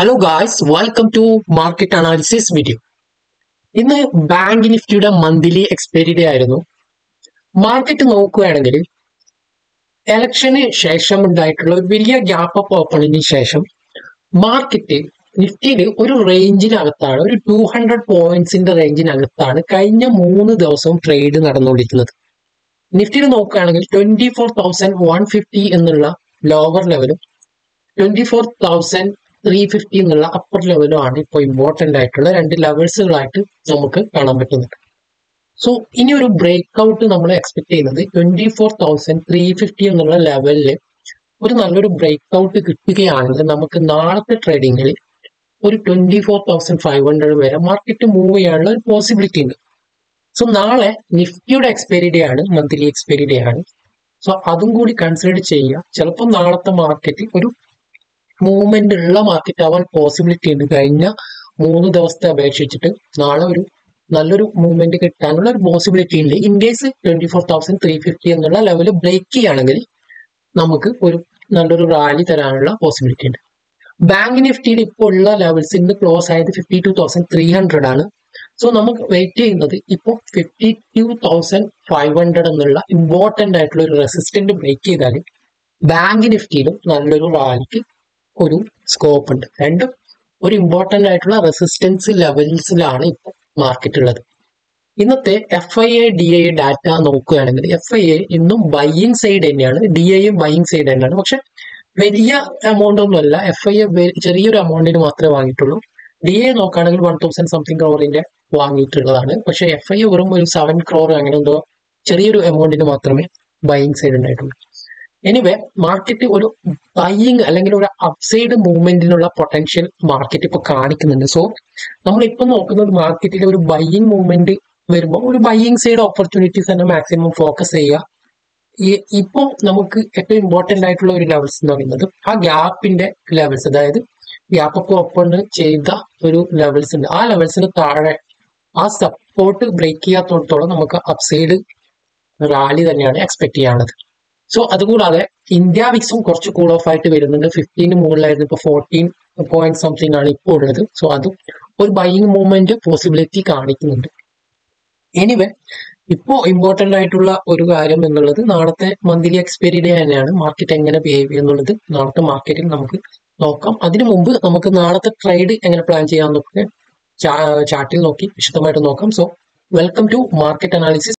Hello guys, welcome to market analysis video. ഇന്ന് bank നിഫ്റ്റിയുടെ monthly expiry day ആയിരുന്നു. Market നോക്കുകയാണെങ്കിൽ ഇലക്ഷന് ശേഷം ഉണ്ടായിട്ടുള്ള ഒരു വലിയ ഗ്യാപ്പ് അപ്പ് ഓപ്പണിന് ശേഷം മാർക്കറ്റ് നിഫ്റ്റിയിൽ ഒരു റേഞ്ചിനകത്താണ്, ഒരു 200 പോയിന്റ്സിന്റെ റേഞ്ചിനകത്താണ് കഴിഞ്ഞ 3 ദിവസവും ട്രേഡ് നടന്നുകൊണ്ടിരിക്കുന്നത്. നിഫ്റ്റിയിൽ നോക്കുകയാണെങ്കിൽ 24,150 എന്നുള്ള ലോവർ ലെവലും 24,350 എന്നുള്ള അപ്പർ ലെവലും ആണ് ഇപ്പോൾ ഇമ്പോർട്ടന്റ് ആയിട്ടുള്ള രണ്ട് ലെവൽസുകളായിട്ട് നമുക്ക് കാണാൻ പറ്റുന്നത്. സോ ഇനി ഒരു ബ്രേക്ക് ഔട്ട് നമ്മൾ എക്സ്പെക്ട് ചെയ്യുന്നത് 24,350 എന്നുള്ള ലെവലിൽ ഒരു നല്ലൊരു ബ്രേക്ക് ഔട്ട് കിട്ടുകയാണെങ്കിൽ നമുക്ക് നാളത്തെ ട്രേഡിങ്ങിൽ ഒരു 24,500 വരെ മാർക്കറ്റ് മൂവ് ചെയ്യാനുള്ള ഒരു പോസിബിലിറ്റി ഉണ്ട്. സോ നാളെ നിഫ്റ്റിയുടെ എക്സ്പയറി ഡേ ആണ്, മന്ത്ലി എക്സ്പയറി ഡേ ആണ്. സോ അതും കൂടി കൺസിഡർ ചെയ്യുക. ചിലപ്പോൾ നാളത്തെ മാർക്കറ്റ് ഒരു മൂവ്മെന്റ് ഉള്ള മാർക്കറ്റ് ആവാൻ പോസിബിലിറ്റി ഉണ്ട്. കഴിഞ്ഞ 3 ദിവസത്തെ അപേക്ഷിച്ചിട്ട് നാളെ ഒരു നല്ലൊരു മൂവ്മെന്റ് കിട്ടാനുള്ള ഒരു പോസിബിലിറ്റി ഉണ്ട്. ഇൻ കേസ് 24,350 എന്നുള്ള ലെവൽ ബ്രേക്ക് ചെയ്യുകയാണെങ്കിൽ നമുക്ക് ഒരു നല്ലൊരു റാലി തരാനുള്ള പോസിബിലിറ്റി ഉണ്ട്. ബാങ്ക് നിഫ്റ്റിയിൽ ഇപ്പോൾ ഉള്ള ലെവൽസ് ഇന്ന് ക്ലോസ് ആയത് 52,300 ആണ്. സോ നമുക്ക് വെയിറ്റ് ചെയ്യുന്നത് ഇപ്പോൾ 52,500 എന്നുള്ള ഇമ്പോർട്ടന്റ് ആയിട്ടുള്ള ഒരു റെസിസ്റ്റന്റ് ബ്രേക്ക് ചെയ്താൽ ബാങ്ക് നിഫ്റ്റിയിലും നല്ലൊരു റാലിക്ക് ഒരു സ്കോപ്പ് ഉണ്ട്. രണ്ടും ഒരു ഇമ്പോർട്ടന്റ് ആയിട്ടുള്ള റെസിസ്റ്റൻസ് ലെവൽസിലാണ് ഇപ്പോൾ മാർക്കറ്റ് ഉള്ളത്. ഇന്നത്തെ FIA DIA ഡാറ്റ നോക്കുകയാണെങ്കിൽ FIA ഇന്നും ബൈയിങ് സൈഡ് തന്നെയാണ്, DIA ബൈയിങ് സൈഡ് തന്നെയാണ്. പക്ഷെ വലിയ എമൗണ്ട് ഒന്നുമല്ല. FIA ചെറിയൊരു എമൗണ്ടിന് മാത്രമേ വാങ്ങിയിട്ടുള്ളൂ. DIA നോക്കുകയാണെങ്കിൽ 1,000 സംതിങ് ക്രോറിന്റെ വാങ്ങിയിട്ടുള്ളതാണ്. പക്ഷെ FIA വെറും ഒരു 7 ക്രോർ അങ്ങനെ എന്തോ ചെറിയൊരു എമൗണ്ടിന് മാത്രമേ ബൈയിങ് സൈഡ് ഉണ്ടായിട്ടുള്ളൂ. എനിവേ മാർക്കറ്റ് ഒരു ബൈയിങ് അല്ലെങ്കിൽ ഒരു അപ്സൈഡ് മൂവ്മെന്റിനുള്ള പൊട്ടൻഷ്യൽ മാർക്കറ്റ് ഇപ്പൊ കാണിക്കുന്നുണ്ട്. സോ നമ്മളിപ്പോ നോക്കുന്നത് മാർക്കറ്റിൽ ഒരു ബൈയിങ് മൂവ്മെന്റ് വരുമ്പോൾ ഒരു ബൈയിങ് സൈഡ് ഓപ്പർച്യൂണിറ്റീസ് തന്നെ മാക്സിമം ഫോക്കസ് ചെയ്യുക. ഇപ്പോൾ നമുക്ക് ഏറ്റവും ഇമ്പോർട്ടന്റ് ആയിട്ടുള്ള ഒരു ലെവൽസ് എന്ന് പറയുന്നത് ആ ഗ്യാപ്പിന്റെ ലെവൽസ്, അതായത് ഗ്യാപ്പ് ഒക്കെ ഓപ്പൺ ചെയ്ത ഒരു ലെവൽസ് ഉണ്ട്. ആ ലെവൽസിന് താഴെ ആ സപ്പോർട്ട് ബ്രേക്ക് ചെയ്യാത്തോടത്തോളം നമുക്ക് അപ്സൈഡ് റാലി തന്നെയാണ് എക്സ്പെക്ട് ചെയ്യാനുള്ളത്. സോ അതുകൂടാതെ ഇന്ത്യ വിക്സും കുറച്ച് കൂൾ ഓഫ് ആയിട്ട് വരുന്നുണ്ട്. 15 മുകളിലായിരുന്നു, ഇപ്പോൾ 14 പോയിന്റ് സംതിങ് ആണ് ഇപ്പോൾ ഉള്ളത്. സോ അതും ഒരു ബൈയിങ് മൂവ്മെന്റ് പോസിബിലിറ്റി കാണിക്കുന്നുണ്ട്. എനിവേ ഇപ്പോൾ ഇമ്പോർട്ടന്റ് ആയിട്ടുള്ള ഒരു കാര്യം എന്നുള്ളത് നാളത്തെ മന്ത്ലി എക്സ്പയറി ഡേ തന്നെയാണ്. മാർക്കറ്റ് എങ്ങനെ ബിഹേവ് ചെയ്യുന്നുള്ളത് നാളത്തെ മാർക്കറ്റിൽ നമുക്ക് നോക്കാം. അതിനു മുമ്പ് നമുക്ക് നാളത്തെ ട്രേഡ് എങ്ങനെ പ്ലാൻ ചെയ്യാമെന്നൊക്കെ ചാർട്ടിൽ നോക്കി വിശദമായിട്ട് നോക്കാം. So welcome to market analysis.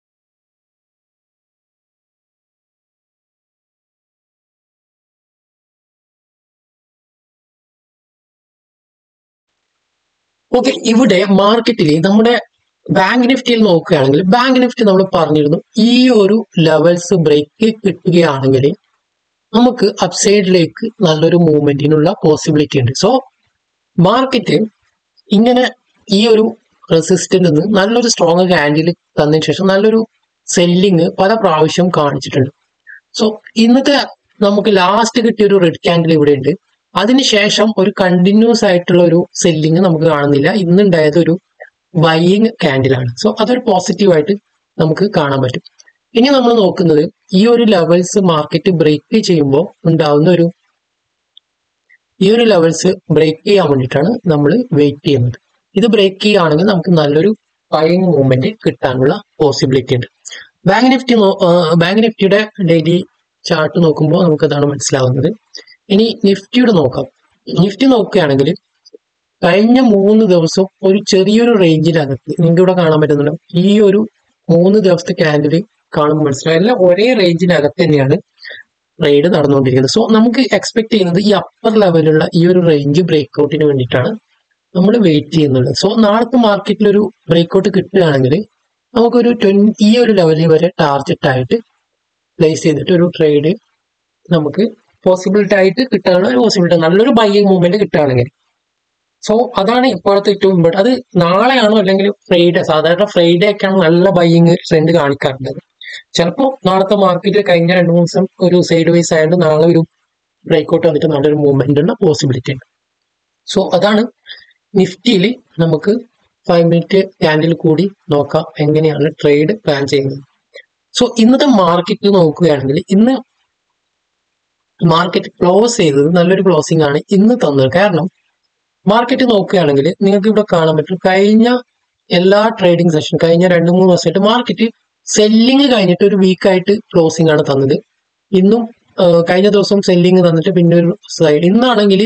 Okay, ഇവിടെ മാർക്കറ്റിൽ നമ്മുടെ ബാങ്ക് നിഫ്റ്റിയിൽ നോക്കുകയാണെങ്കിൽ ബാങ്ക് നിഫ്റ്റി നമ്മൾ പറഞ്ഞിരുന്നു ഈ ഒരു ലെവൽസ് ബ്രേക്ക് കിട്ടുകയാണെങ്കിൽ നമുക്ക് അപ്സൈഡിലേക്ക് നല്ലൊരു മൂവ്മെന്റിനുള്ള പോസിബിലിറ്റി ഉണ്ട്. സോ മാർക്കറ്റ് ഇങ്ങനെ ഈ ഒരു റെസിസ്റ്റന്റ് നിന്ന് നല്ലൊരു സ്ട്രോങ് ക്യാൻഡിൽ തന്നതിന് ശേഷം നല്ലൊരു സെല്ലിങ് പല പ്രാവശ്യം കാണിച്ചിട്ടുണ്ട്. സോ ഇന്നത്തെ നമുക്ക് ലാസ്റ്റ് കിട്ടിയ ഒരു റെഡ് ക്യാൻഡിൽ ഇവിടെ ഉണ്ട്. അതിനുശേഷം ഒരു കണ്ടിന്യൂസ് ആയിട്ടുള്ള ഒരു സെല്ലിങ് നമുക്ക് കാണുന്നില്ല. ഇന്നുണ്ടായത് ഒരു ബൈയിങ് ക്യാൻഡിലാണ്. സോ അതൊരു പോസിറ്റീവായിട്ട് നമുക്ക് കാണാൻ പറ്റും. ഇനി നമ്മൾ നോക്കുന്നത് ഈ ഒരു ലെവൽസ് മാർക്കറ്റ് ബ്രേക്ക് ചെയ്യുമ്പോൾ ഉണ്ടാവുന്ന ഈ ഒരു ലെവൽസ് ബ്രേക്ക് ചെയ്യാൻ വേണ്ടിയിട്ടാണ് നമ്മൾ വെയിറ്റ് ചെയ്യുന്നത്. ഇത് ബ്രേക്ക് ചെയ്യുകയാണെങ്കിൽ നമുക്ക് നല്ലൊരു ബൈയിങ് മൂവ്മെന്റ് കിട്ടാനുള്ള പോസിബിലിറ്റി ഉണ്ട്. ബാങ്ക് നിഫ്റ്റിയുടെ ഡെയിലി ചാർട്ട് നോക്കുമ്പോൾ നമുക്കതാണ് മനസ്സിലാവുന്നത്. ഇനി നിഫ്റ്റിയുടെ നോക്കാം. നിഫ്റ്റി നോക്കുകയാണെങ്കിൽ കഴിഞ്ഞ 3 ദിവസം ഒരു ചെറിയൊരു റേഞ്ചിനകത്ത് നിങ്ങൾക്ക് ഇവിടെ കാണാൻ പറ്റുന്നുണ്ട്. ഈ ഒരു 3 ദിവസത്തെ ക്യാൻഡിൽ കാണുമ്പോൾ മനസ്സിലാവും എല്ലാം ഒരേ റേഞ്ചിനകത്ത് തന്നെയാണ് ട്രേഡ് നടന്നുകൊണ്ടിരിക്കുന്നത്. സോ നമുക്ക് എക്സ്പെക്ട് ചെയ്യുന്നത് ഈ അപ്പർ ലെവലുള്ള ഈ ഒരു റേഞ്ച് ബ്രേക്ക് ഔട്ടിന് വേണ്ടിയിട്ടാണ് നമ്മൾ വെയിറ്റ് ചെയ്യുന്നത്. സോ നാളത്തെ മാർക്കറ്റിൽ ഒരു ബ്രേക്ക് ഔട്ട് കിട്ടുകയാണെങ്കിൽ നമുക്കൊരു ഈ ഒരു ലെവലിൽ വരെ ടാർഗറ്റ് ആയിട്ട് പ്ലേസ് ചെയ്തിട്ട് ഒരു ട്രേഡ് നമുക്ക് പോസിബിലിറ്റി ആയിട്ട് കിട്ടാനുള്ള ഒരു പോസിബിലിറ്റി, നല്ലൊരു ബൈയിങ് മൂവ്മെന്റ് കിട്ടുകയാണെങ്കിൽ. സോ അതാണ് ഇപ്പോഴത്തെ ഏറ്റവും ഇമ്പോർട്ടൻ്റ്. അത് നാളെയാണോ അല്ലെങ്കിൽ ഫ്രൈഡേ, സാധാരണ ഫ്രൈഡേ ഒക്കെയാണ് നല്ല ബൈയിങ് ട്രെൻഡ് കാണിക്കാറുള്ളത്. ചിലപ്പോൾ നാളത്തെ മാർക്കറ്റ് കഴിഞ്ഞ 2 ദിവസം ഒരു സൈഡ് വൈസ് ആയതുകൊണ്ട് നാളെ ഒരു ബ്രേക്ക് ഔട്ട് വന്നിട്ട് നല്ലൊരു മൂവ്മെന്റ് ഉള്ള പോസിബിലിറ്റി ഉണ്ട്. സോ അതാണ് നിഫ്റ്റിയിൽ നമുക്ക് 5 മിനിറ്റ് ക്യാൻഡിൽ കൂടി നോക്കാം എങ്ങനെയാണ് ട്രേഡ് പ്ലാൻ ചെയ്യുന്നത്. സോ ഇന്നത്തെ മാർക്കറ്റ് നോക്കുകയാണെങ്കിൽ ഇന്ന് മാർക്കറ്റ് ക്ലോസ് ചെയ്തത് നല്ലൊരു ക്ലോസിംഗ് ആണ് ഇന്ന് തന്നത്. കാരണം മാർക്കറ്റ് നോക്കുകയാണെങ്കിൽ നിങ്ങൾക്ക് ഇവിടെ കാണാൻ പറ്റും കഴിഞ്ഞ എല്ലാ ട്രേഡിംഗ് സെഷൻ കഴിഞ്ഞ 2-3 ദിവസമായിട്ട് മാർക്കറ്റ് സെല്ലിങ് കഴിഞ്ഞിട്ട് ഒരു വീക്കായിട്ട് ക്ലോസിംഗ് ആണ് തന്നത്. ഇന്നും കഴിഞ്ഞ ദിവസം സെല്ലിങ് തന്നിട്ട് പിന്നെ ഒരു സൈഡ് ഇന്നാണെങ്കിൽ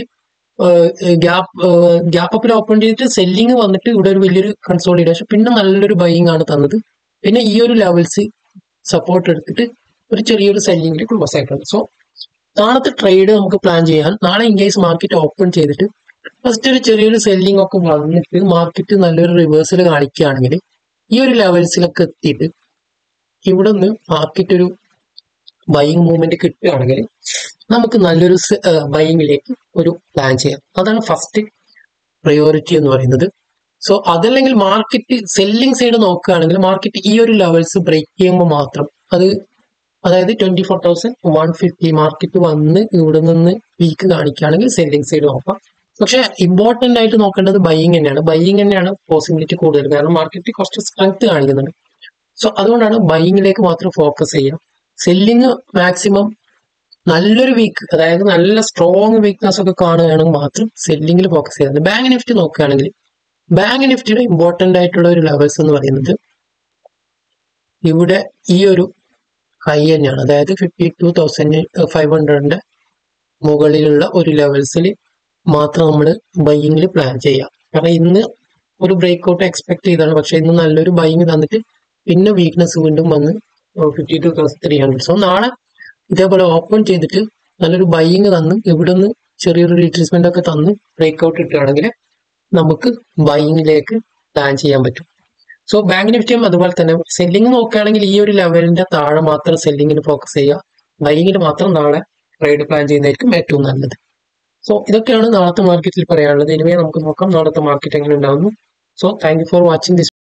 ഗ്യാപ്പ് അപ്പിൽ ഓപ്പൺ ചെയ്തിട്ട് സെല്ലിങ് വന്നിട്ട് ഇവിടെ ഒരു വലിയൊരു കൺസോളിഡേഷൻ പിന്നെ നല്ലൊരു ബൈയിങ് ആണ് തന്നത്. പിന്നെ ഈ ഒരു ലെവൽസ് സപ്പോർട്ട് എടുത്തിട്ട് ഒരു ചെറിയൊരു സെല്ലിംഗിൽ ക്ലോസ് ആയിട്ടുണ്ട്. സോ നാളത്തെ ട്രേഡ് നമുക്ക് പ്ലാൻ ചെയ്യാൻ നാളെ ഇൻ കേസ് മാർക്കറ്റ് ഓപ്പൺ ചെയ്തിട്ട് ഫസ്റ്റ് ഒരു ചെറിയൊരു സെല്ലിംഗ് ഒക്കെ വന്നിട്ട് മാർക്കറ്റ് നല്ലൊരു റിവേഴ്സൽ കാണിക്കുകയാണെങ്കിൽ ഈ ഒരു ലെവൽസിലൊക്കെ എത്തിയിട്ട് ഇവിടെ നിന്ന് മാർക്കറ്റ് ഒരു ബൈയിങ് മൂവ്മെന്റ് കിട്ടുകയാണെങ്കിൽ നമുക്ക് നല്ലൊരു ബൈയിങ്ങിലേക്ക് ഒരു പ്ലാൻ ചെയ്യാം. അതാണ് ഫസ്റ്റ് പ്രയോറിറ്റി എന്ന് പറയുന്നത്. സോ അതല്ലെങ്കിൽ മാർക്കറ്റ് സെല്ലിംഗ് സൈഡ് നോക്കുകയാണെങ്കിൽ മാർക്കറ്റ് ഈ ഒരു ലെവൽസ് ബ്രേക്ക് ചെയ്യുമ്പോൾ മാത്രം അതായത് 24,150 മാർക്കറ്റ് വന്ന് ഇവിടെ നിന്ന് വീക്ക് കാണിക്കുകയാണെങ്കിൽ സെല്ലിംഗ് സൈഡ് നോക്കാം. പക്ഷെ ഇമ്പോർട്ടന്റ് ആയിട്ട് നോക്കേണ്ടത് ബൈയിങ് തന്നെയാണ്. ബൈയിങ് തന്നെയാണ് പോസിബിലിറ്റി കൂടുതൽ, കാരണം മാർക്കറ്റ് കുറച്ച് സ്ട്രെങ്ത് കാണിക്കുന്നുണ്ട്. സോ അതുകൊണ്ടാണ് ബൈയിങ്ങിലേക്ക് മാത്രം ഫോക്കസ് ചെയ്യുക. സെല്ലിങ് മാക്സിമം നല്ലൊരു വീക്ക്, അതായത് നല്ല സ്ട്രോങ് വീക്ക്നെസ് ഒക്കെ കാണുകയാണെങ്കിൽ മാത്രം സെല്ലിങ്ങിൽ ഫോക്കസ് ചെയ്യുന്നത്. ബാങ്ക് നിഫ്റ്റി നോക്കുകയാണെങ്കിൽ ബാങ്ക് നിഫ്റ്റിയുടെ ഇമ്പോർട്ടന്റ് ആയിട്ടുള്ള ഒരു ലെവൽസ് എന്ന് പറയുന്നത് ഇവിടെ ഈ ഒരു ഹൈ തന്നെയാണ്. അതായത് 52,500 മുകളിലുള്ള ഒരു ലെവൽസിൽ മാത്രം നമ്മൾ ബൈയിങ്ങിൽ പ്ലാൻ ചെയ്യാം. കാരണം ഇന്ന് ഒരു ബ്രേക്ക് ഔട്ട് എക്സ്പെക്ട് ചെയ്താണ്, പക്ഷെ ഇന്ന് നല്ലൊരു ബൈയിങ് തന്നിട്ട് പിന്നെ വീക്ക്നെസ് വീണ്ടും വന്ന് 52,300. സോ നാളെ ഇതേപോലെ ഓപ്പൺ ചെയ്തിട്ട് നല്ലൊരു ബൈയിങ് തന്ന് ഇവിടെ നിന്ന് ചെറിയൊരു റീട്രേസ്മെന്റ് ഒക്കെ തന്ന് ബ്രേക്ക് ഔട്ട് ഇട്ടുകയാണെങ്കിൽ നമുക്ക് ബൈയിങ്ങിലേക്ക് പ്ലാൻ ചെയ്യാൻ പറ്റും. സോ ബാങ്ക് നിഫ്റ്റിയും അതുപോലെ തന്നെ സെല്ലിംഗ് നോക്കുകയാണെങ്കിൽ ഈ ഒരു ലെവലിന്റെ താഴെ മാത്രം സെല്ലിങ്ങിന് ഫോക്കസ് ചെയ്യുക, ബൈയിങ്ങിന് മാത്രം നാളെ ട്രേഡ് പ്ലാൻ ചെയ്യുന്നതായിരിക്കും ഏറ്റവും നല്ലത്. സോ ഇതൊക്കെയാണ് നാളത്തെ മാർക്കറ്റിൽ പറയാനുള്ളത്. ഇനിവേ നമുക്ക് നോക്കാം നാളത്തെ മാർക്കറ്റ് എങ്ങനെ ഉണ്ടാവുന്നു. So thank you for watching this.